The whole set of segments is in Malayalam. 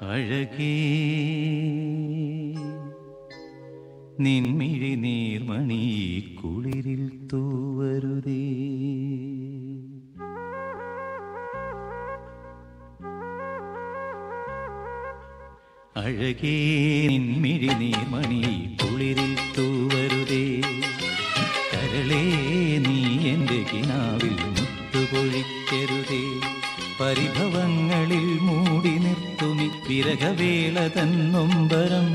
അഴകേ നിൻമിഴി നീർമണി കുളിരിൽ തൂവരുതേ. അഴകേ നിൻമിഴി നീർമണി കുളിരിൽ തൂവരുതേ. കരളേ നീ എൻ്റെ കിനാവിൽ മുത്തുപൊഴിക്കരുതേ. പരിഭവങ്ങളിൽ മൂടി നിർത്തുമി വിരഹവേള തന്നൊമ്പരം.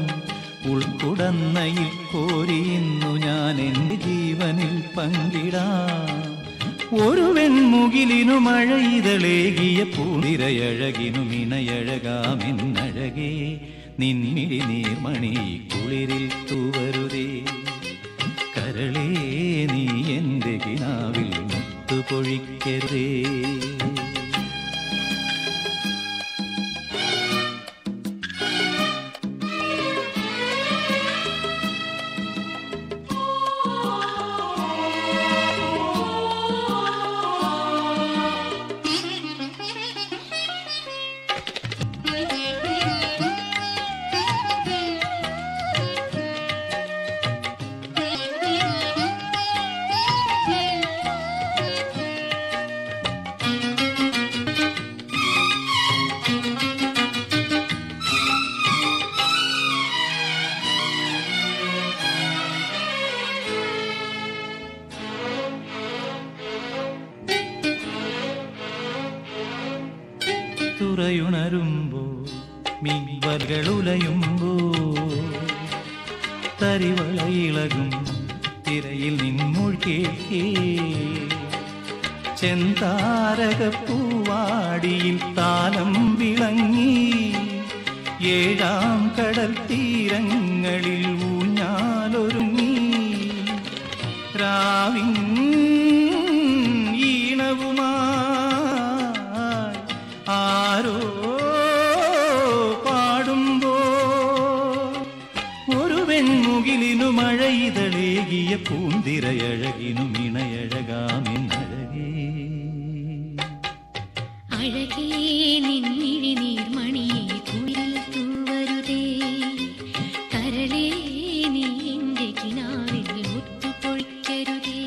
ഉൾക്കുടന്നയിൽ കോരിയുന്നു ഞാൻ എൻ്റെ ജീവനിൽ പങ്കിടാം. ഒരു വെൺമുകിലിനു മഴയിതളേകിയ പൂനിരയഴകിനും ഇണയഴകാമെന്നഴകേ നിൻമിഴി നീർമണി കുളിരിൽ തൂവരുതേ. കരളേ നീ എൻ്റെ കിനാവിൽ മുത്തുപൊഴിക്കരുതേ. തുറയുണരുമ്പോ മിൻവലുലയുമ്പോ തരിവളയിളകും തിരയിൽ നിൻമൊഴി ചെന്താരകപ്പൂവാടിയിൽ താലം വിളങ്ങി. ഏഴാം കടൽ തീരങ്ങളിൽ ഊഞ്ഞാലൊരുങ്ങി. രാവിൻ ഈണവുമായി ആരോ പാടുമ്പോ ഒരു വെൺമുകിലിനു മഴയിതളേകിയ പൂന്തിരയഴകിനും ഇണയഴകാമെന്നഴകേ. അഴകേ നിൻമിഴി നീർമണിയെ കുളിരിൽ തൂവരുതേ. കരളേ നീ എൻ്റെ കിനാവിൽ മുത്തുപൊഴിക്കരുതേ.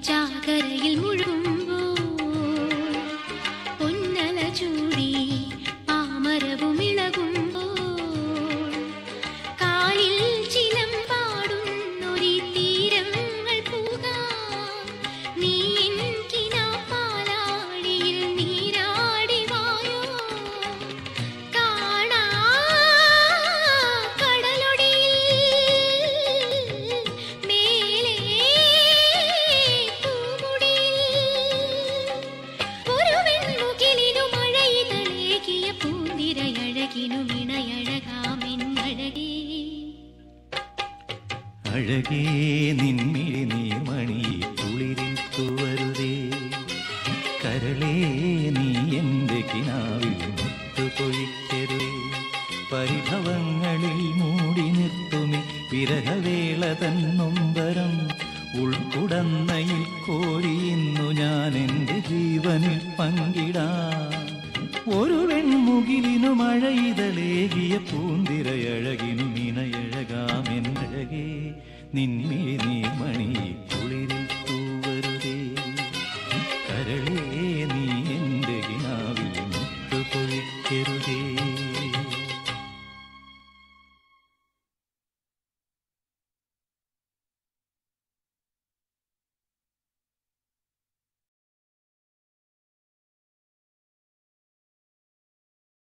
ചാകരയിൽ മുഴുകുമ്പോൾ പൊന്നല ചൂടി പാമരവും ഇളകുമ്പോൾ കാലിൽ ചിലം പാടുന്നൊരി തീരങ്ങൾ പോകാം. നീ എനിക്കിനാ പാലാടിയിൽ നീരാടി വായോ. കാണാ കടലൊടിയിൽ മേലേ അഴകേ നിൻമിഴി നീർമണി കുളിരിൽ തൂവരുതേ. കരളേ നീ എൻ്റെ കിനാവിൽ മുത്തുപൊഴിക്കരുതേ. പരിഭവങ്ങളിൽ മൂടി നിർത്തുമി വിരഹവേള തന്നൊമ്പരം. ഉൾക്കുടന്നയിൽ കോരിയുന്നു ഞാൻ എൻ്റെ ജീവനിൽ പങ്കിടാം. ഒരു വെൺമുകിലിനു മഴയിതളേകിയ പൂന്തിരയഴകിനും ഇണയഴകാമെന്നഴകേ നിൻമിഴി നീർമണി കുളിരിൽ